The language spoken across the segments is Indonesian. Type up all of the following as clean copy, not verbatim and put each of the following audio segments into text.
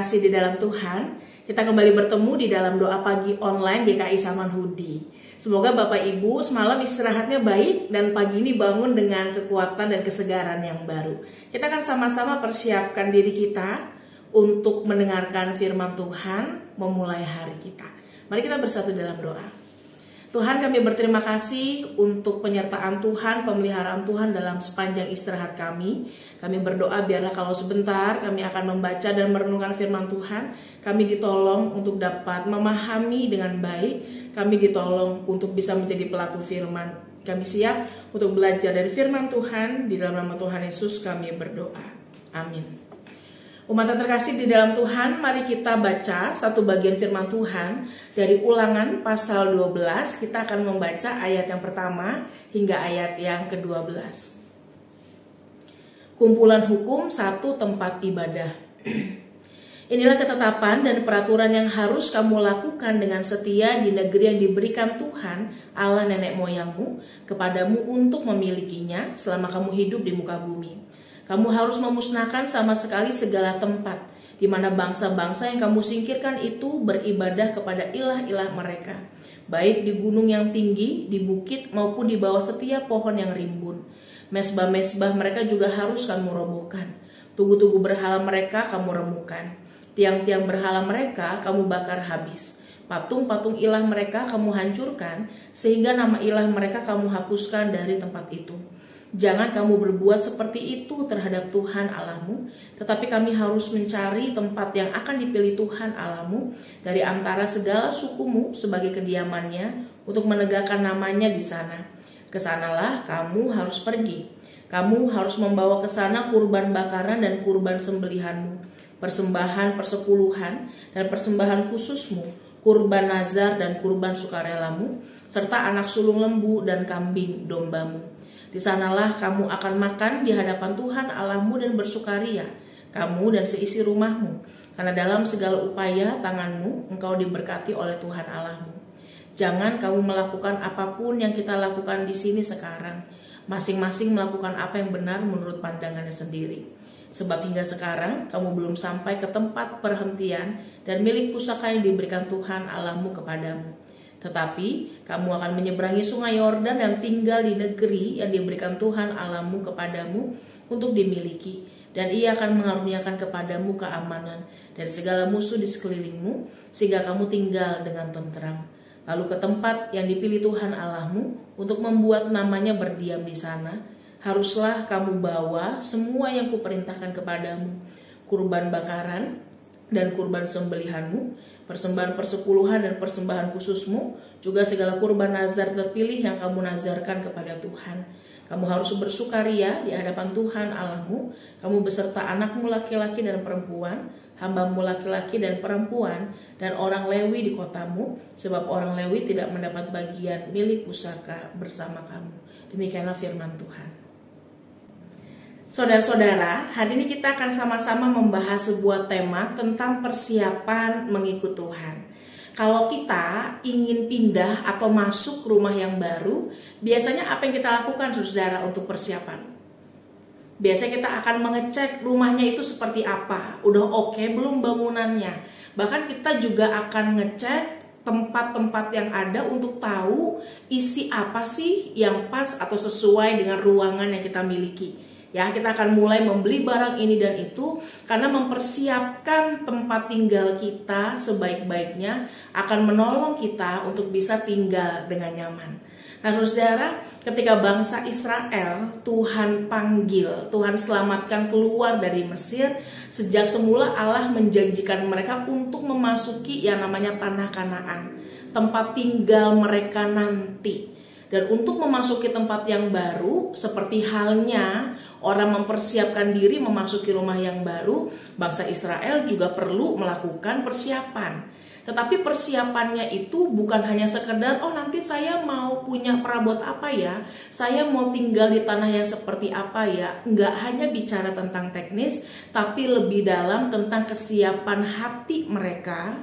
terkasih di dalam Tuhan, kita kembali bertemu di dalam doa pagi online GKI Samanhudi. Semoga Bapak Ibu semalam istirahatnya baik dan pagi ini bangun dengan kekuatan dan kesegaran yang baru. Kita akan sama-sama persiapkan diri kita untuk mendengarkan firman Tuhan, memulai hari kita. Mari kita bersatu dalam doa. Tuhan, kami berterima kasih untuk penyertaan Tuhan, pemeliharaan Tuhan dalam sepanjang istirahat kami. Kami berdoa biarlah kalau sebentar kami akan membaca dan merenungkan firman Tuhan, kami ditolong untuk dapat memahami dengan baik, kami ditolong untuk bisa menjadi pelaku firman. Kami siap untuk belajar dari firman Tuhan, di dalam nama Tuhan Yesus kami berdoa. Amin. Umat yang terkasih di dalam Tuhan, mari kita baca satu bagian firman Tuhan dari Ulangan pasal 12. Kita akan membaca ayat yang pertama hingga ayat yang ke-12. Kumpulan hukum satu tempat ibadah. Inilah ketetapan dan peraturan yang harus kamu lakukan dengan setia di negeri yang diberikan Tuhan Allah nenek moyangmu kepadamu untuk memilikinya selama kamu hidup di muka bumi. Kamu harus memusnahkan sama sekali segala tempat di mana bangsa-bangsa yang kamu singkirkan itu beribadah kepada ilah-ilah mereka, baik di gunung yang tinggi, di bukit maupun di bawah setiap pohon yang rimbun. Mesbah-mesbah mereka juga harus kamu robohkan. Tugu-tugu berhala mereka kamu remukkan. Tiang-tiang berhala mereka kamu bakar habis. Patung-patung ilah mereka kamu hancurkan, sehingga nama ilah mereka kamu hapuskan dari tempat itu. Jangan kamu berbuat seperti itu terhadap Tuhan Allahmu, tetapi kami harus mencari tempat yang akan dipilih Tuhan Allahmu dari antara segala sukumu sebagai kediamannya untuk menegakkan namanya di sana. Kesanalah kamu harus pergi. Kamu harus membawa ke sana kurban bakaran dan kurban sembelihanmu, persembahan persepuluhan dan persembahan khususmu, kurban nazar dan kurban sukarelamu, serta anak sulung lembu dan kambing dombamu. Di sanalah kamu akan makan di hadapan Tuhan Allahmu dan bersukaria, kamu dan seisi rumahmu, karena dalam segala upaya tanganmu engkau diberkati oleh Tuhan Allahmu. Jangan kamu melakukan apapun yang kita lakukan di sini sekarang, masing-masing melakukan apa yang benar menurut pandangannya sendiri. Sebab hingga sekarang kamu belum sampai ke tempat perhentian dan milik pusaka yang diberikan Tuhan Allahmu kepadamu. Tetapi kamu akan menyeberangi sungai Yordan dan tinggal di negeri yang diberikan Tuhan Allahmu kepadamu untuk dimiliki. Dan ia akan mengaruniakan kepadamu keamanan dari segala musuh di sekelilingmu, sehingga kamu tinggal dengan tentram. Lalu ke tempat yang dipilih Tuhan Allahmu untuk membuat namanya berdiam di sana, haruslah kamu bawa semua yang kuperintahkan kepadamu, kurban bakaran dan kurban sembelihanmu, persembahan persepuluhan dan persembahan khususmu, juga segala kurban nazar terpilih yang kamu nazarkan kepada Tuhan. Kamu harus bersukaria di hadapan Tuhan Allahmu, kamu beserta anakmu laki-laki dan perempuan, hambamu laki-laki dan perempuan, dan orang Lewi di kotamu, sebab orang Lewi tidak mendapat bagian milik pusaka bersama kamu. Demikianlah firman Tuhan. Saudara-saudara, hari ini kita akan sama-sama membahas sebuah tema tentang persiapan mengikut Tuhan. Kalau kita ingin pindah atau masuk rumah yang baru, biasanya apa yang kita lakukan, saudara, untuk persiapan? Biasanya kita akan mengecek rumahnya itu seperti apa, udah oke belum bangunannya. Bahkan kita juga akan ngecek tempat-tempat yang ada untuk tahu isi apa sih yang pas atau sesuai dengan ruangan yang kita miliki. Ya, kita akan mulai membeli barang ini dan itu karena mempersiapkan tempat tinggal kita sebaik-baiknya akan menolong kita untuk bisa tinggal dengan nyaman. Nah, saudara, ketika bangsa Israel Tuhan panggil, Tuhan selamatkan keluar dari Mesir, sejak semula Allah menjanjikan mereka untuk memasuki yang namanya tanah Kanaan, tempat tinggal mereka nanti. Dan untuk memasuki tempat yang baru, seperti halnya orang mempersiapkan diri memasuki rumah yang baru, bangsa Israel juga perlu melakukan persiapan. Tetapi persiapannya itu bukan hanya sekedar, oh nanti saya mau punya perabot apa ya, saya mau tinggal di tanah yang seperti apa ya. Enggak hanya bicara tentang teknis, tapi lebih dalam tentang kesiapan hati mereka,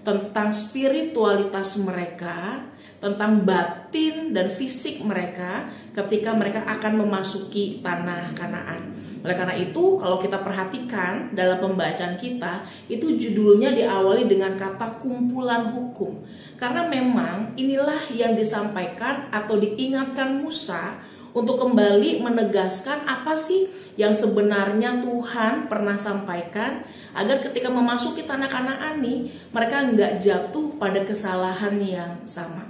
tentang spiritualitas mereka, tentang batin dan fisik mereka ketika mereka akan memasuki tanah Kanaan. Oleh karena itu, kalau kita perhatikan dalam pembacaan kita, itu judulnya diawali dengan kata kumpulan hukum. Karena memang inilah yang disampaikan atau diingatkan Musa untuk kembali menegaskan apa sih yang sebenarnya Tuhan pernah sampaikan, agar ketika memasuki tanah Kanaan nih, mereka nggak jatuh pada kesalahan yang sama.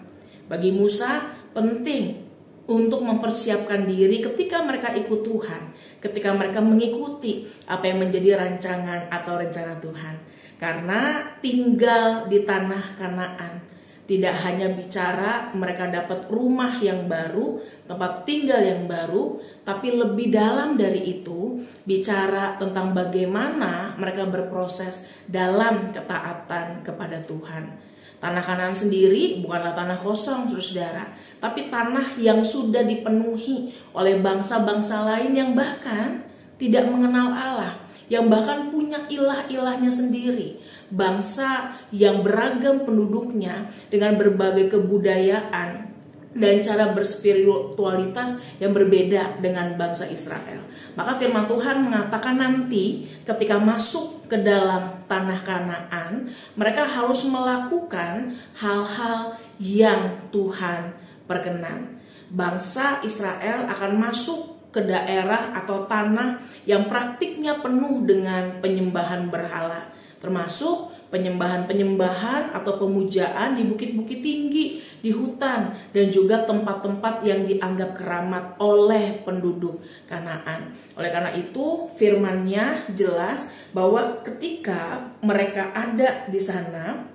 Bagi Musa penting untuk mempersiapkan diri ketika mereka ikut Tuhan, ketika mereka mengikuti apa yang menjadi rancangan atau rencana Tuhan. Karena tinggal di tanah Kanaan tidak hanya bicara mereka dapat rumah yang baru, tempat tinggal yang baru, tapi lebih dalam dari itu bicara tentang bagaimana mereka berproses dalam ketaatan kepada Tuhan. Tanah Kanaan sendiri bukanlah tanah kosong, saudara, tapi tanah yang sudah dipenuhi oleh bangsa-bangsa lain yang bahkan tidak mengenal Allah, yang bahkan punya ilah-ilahnya sendiri. Bangsa yang beragam penduduknya dengan berbagai kebudayaan dan cara berspiritualitas yang berbeda dengan bangsa Israel. Maka firman Tuhan mengatakan nanti ketika masuk ke dalam tanah Kanaan, mereka harus melakukan hal-hal yang Tuhan perkenan. Bangsa Israel akan masuk ke daerah atau tanah yang praktiknya penuh dengan penyembahan berhala, termasuk penyembahan-penyembahan atau pemujaan di bukit-bukit tinggi, di hutan, dan juga tempat-tempat yang dianggap keramat oleh penduduk Kanaan. Oleh karena itu, firman-Nya jelas bahwa ketika mereka ada di sana,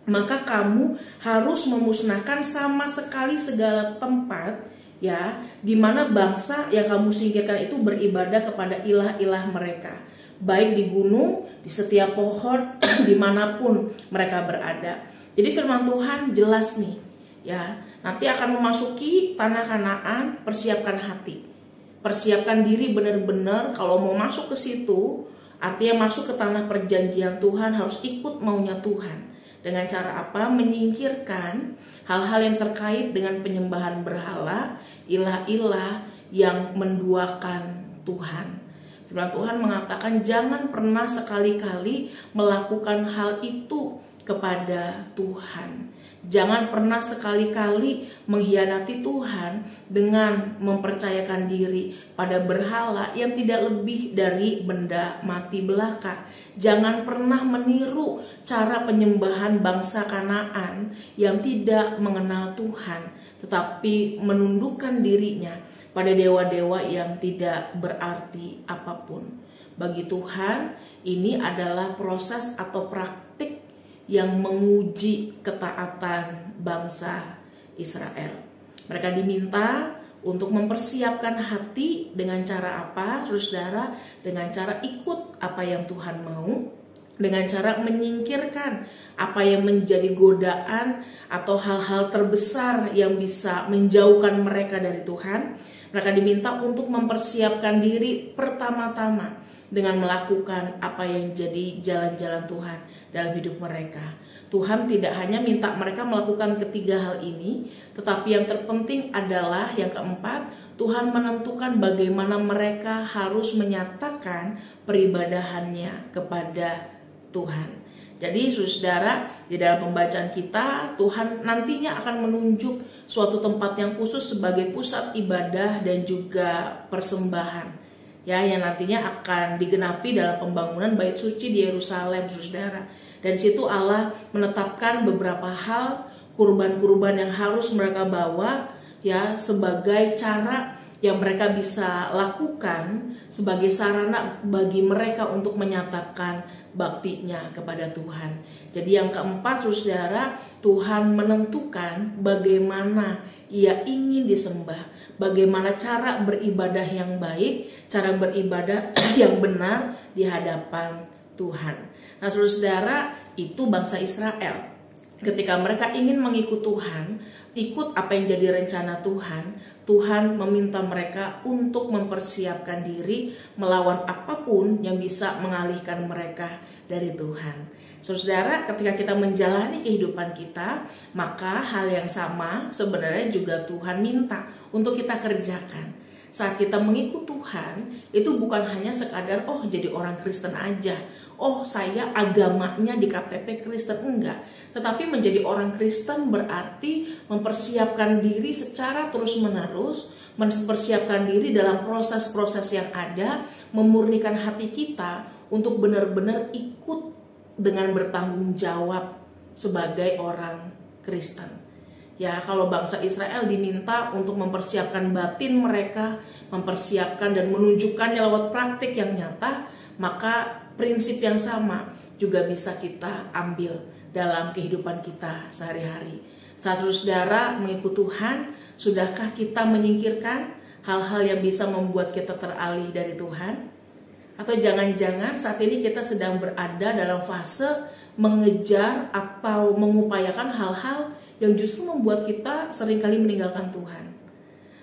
maka kamu harus memusnahkan sama sekali segala tempat ya di mana bangsa yang kamu singkirkan itu beribadah kepada ilah-ilah mereka, baik di gunung, di setiap pohon, dimanapun mereka berada. Jadi firman Tuhan jelas nih, ya, nanti akan memasuki tanah Kanaan, persiapkan hati, persiapkan diri benar-benar. Kalau mau masuk ke situ, artinya masuk ke tanah perjanjian Tuhan, harus ikut maunya Tuhan. Dengan cara apa? Menyingkirkan hal-hal yang terkait dengan penyembahan berhala, ilah-ilah yang menduakan Tuhan. Firman Tuhan mengatakan jangan pernah sekali-kali melakukan hal itu kepada Tuhan. Jangan pernah sekali-kali mengkhianati Tuhan dengan mempercayakan diri pada berhala yang tidak lebih dari benda mati belaka. Jangan pernah meniru cara penyembahan bangsa Kanaan yang tidak mengenal Tuhan, tetapi menundukkan dirinya pada dewa-dewa yang tidak berarti apapun. Bagi Tuhan, ini adalah proses atau praktik yang menguji ketaatan bangsa Israel. Mereka diminta untuk mempersiapkan hati dengan cara apa, saudara? Dengan cara ikut apa yang Tuhan mau, dengan cara menyingkirkan apa yang menjadi godaan atau hal-hal terbesar yang bisa menjauhkan mereka dari Tuhan. Mereka diminta untuk mempersiapkan diri pertama-tama dengan melakukan apa yang jadi jalan-jalan Tuhan dalam hidup mereka. Tuhan tidak hanya minta mereka melakukan ketiga hal ini, tetapi yang terpenting adalah yang keempat, Tuhan menentukan bagaimana mereka harus menyatakan peribadahannya kepada Tuhan. Jadi saudara, di dalam pembacaan kita, Tuhan nantinya akan menunjuk suatu tempat yang khusus sebagai pusat ibadah dan juga persembahan, ya, yang nantinya akan digenapi dalam pembangunan bait suci di Yerusalem, saudara. Dan situ Allah menetapkan beberapa hal, kurban-kurban yang harus mereka bawa, ya, sebagai cara yang mereka bisa lakukan sebagai sarana bagi mereka untuk menyatakan baktinya kepada Tuhan. Jadi yang keempat, saudara, Tuhan menentukan bagaimana Ia ingin disembah, bagaimana cara beribadah yang baik, cara beribadah yang benar di hadapan Tuhan. Nah, saudara, itu bangsa Israel. Ketika mereka ingin mengikut Tuhan, ikut apa yang jadi rencana Tuhan, Tuhan meminta mereka untuk mempersiapkan diri melawan apapun yang bisa mengalihkan mereka dari Tuhan. Saudara, ketika kita menjalani kehidupan kita, maka hal yang sama sebenarnya juga Tuhan minta untuk kita kerjakan. Saat kita mengikut Tuhan, itu bukan hanya sekadar jadi orang Kristen aja. Saya agamanya di KTP Kristen, enggak. Tetapi menjadi orang Kristen berarti mempersiapkan diri secara terus-menerus, mempersiapkan diri dalam proses-proses yang ada, memurnikan hati kita untuk benar-benar ikut dengan bertanggung jawab sebagai orang Kristen. Ya, kalau bangsa Israel diminta untuk mempersiapkan batin mereka, mempersiapkan dan menunjukkannya lewat praktik yang nyata, maka prinsip yang sama juga bisa kita ambil dalam kehidupan kita sehari-hari. Saat saudara mengikut Tuhan, sudahkah kita menyingkirkan hal-hal yang bisa membuat kita teralih dari Tuhan? Atau jangan-jangan saat ini kita sedang berada dalam fase mengejar atau mengupayakan hal-hal yang justru membuat kita seringkali meninggalkan Tuhan.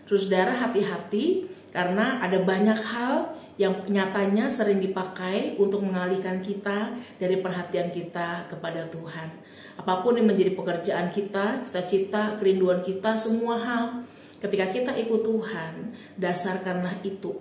Saudara, hati-hati karena ada banyak hal yang nyatanya sering dipakai untuk mengalihkan kita dari perhatian kita kepada Tuhan. Apapun yang menjadi pekerjaan kita, cita-cita, kerinduan kita, semua hal ketika kita ikut Tuhan, dasarkanlah itu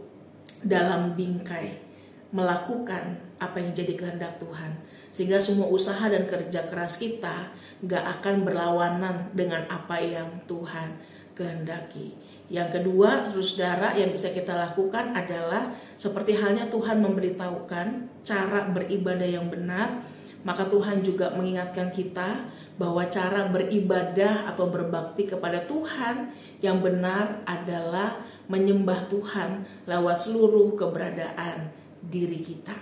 dalam bingkai melakukan apa yang jadi kehendak Tuhan. Sehingga semua usaha dan kerja keras kita gak akan berlawanan dengan apa yang Tuhan kehendaki. Yang kedua, saudara, yang bisa kita lakukan adalah seperti halnya Tuhan memberitahukan cara beribadah yang benar, maka Tuhan juga mengingatkan kita bahwa cara beribadah atau berbakti kepada Tuhan yang benar adalah menyembah Tuhan lewat seluruh keberadaan diri kita.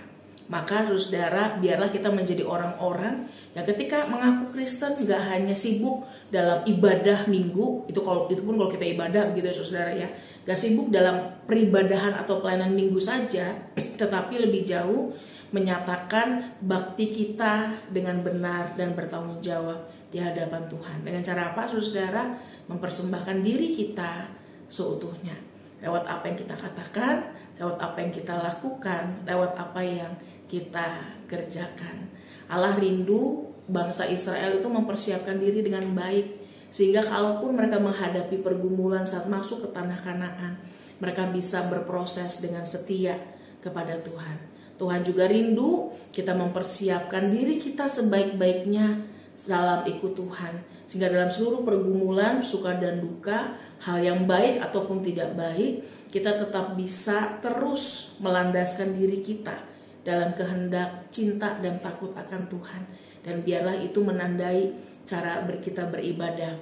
Maka saudara, biarlah kita menjadi orang-orang yang ketika mengaku Kristen gak hanya sibuk dalam ibadah minggu, itu pun kalau kita ibadah begitu ya saudara ya, gak sibuk dalam peribadahan atau pelayanan minggu saja, tetapi lebih jauh menyatakan bakti kita dengan benar dan bertanggung jawab di hadapan Tuhan. Dengan cara apa saudara? Mempersembahkan diri kita seutuhnya, lewat apa yang kita katakan, lewat apa yang kita lakukan, lewat apa yang kita kerjakan. Allah rindu bangsa Israel itu mempersiapkan diri dengan baik, sehingga kalaupun mereka menghadapi pergumulan saat masuk ke tanah Kanaan, mereka bisa berproses dengan setia kepada Tuhan. Tuhan juga rindu kita mempersiapkan diri kita sebaik-baiknya dalam ikut Tuhan, sehingga dalam seluruh pergumulan, suka dan duka, hal yang baik ataupun tidak baik, kita tetap bisa terus melandaskan diri kita dalam kehendak, cinta, dan takut akan Tuhan. Dan biarlah itu menandai cara kita beribadah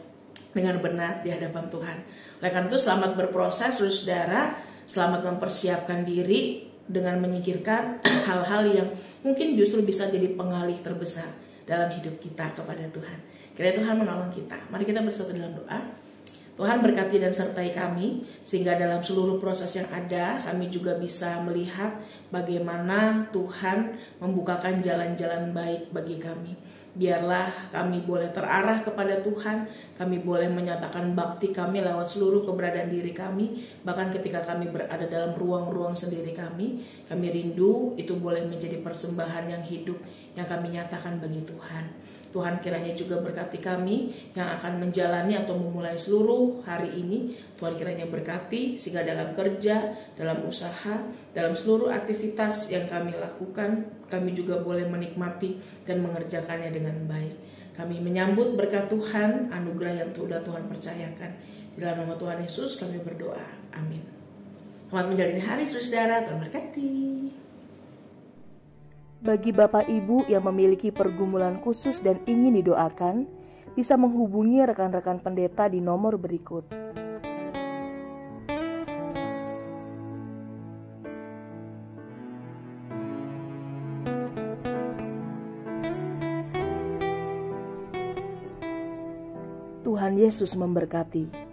dengan benar di hadapan Tuhan. Oleh karena itu selamat berproses saudara, selamat mempersiapkan diri dengan menyingkirkan hal-hal yang mungkin justru bisa jadi pengalih terbesar dalam hidup kita kepada Tuhan. Kiranya Tuhan menolong kita. Mari kita bersatu dalam doa. Tuhan berkati dan sertai kami, sehingga dalam seluruh proses yang ada, kami juga bisa melihat bagaimana Tuhan membukakan jalan-jalan baik bagi kami. Biarlah kami boleh terarah kepada Tuhan, kami boleh menyatakan bakti kami lewat seluruh keberadaan diri kami, bahkan ketika kami berada dalam ruang-ruang sendiri kami rindu itu boleh menjadi persembahan yang hidup yang kami nyatakan bagi Tuhan. Tuhan kiranya juga berkati kami yang akan menjalani atau memulai seluruh hari ini. Tuhan kiranya berkati sehingga dalam kerja, dalam usaha, dalam seluruh aktivitas yang kami lakukan, kami juga boleh menikmati dan mengerjakannya dengan baik. Kami menyambut berkat Tuhan, anugerah yang sudah Tuhan percayakan. Di dalam nama Tuhan Yesus kami berdoa. Amin. Selamat menjalani hari saudara, Tuhan berkati. Bagi Bapak Ibu yang memiliki pergumulan khusus dan ingin didoakan, bisa menghubungi rekan-rekan pendeta di nomor berikut. Tuhan Yesus memberkati.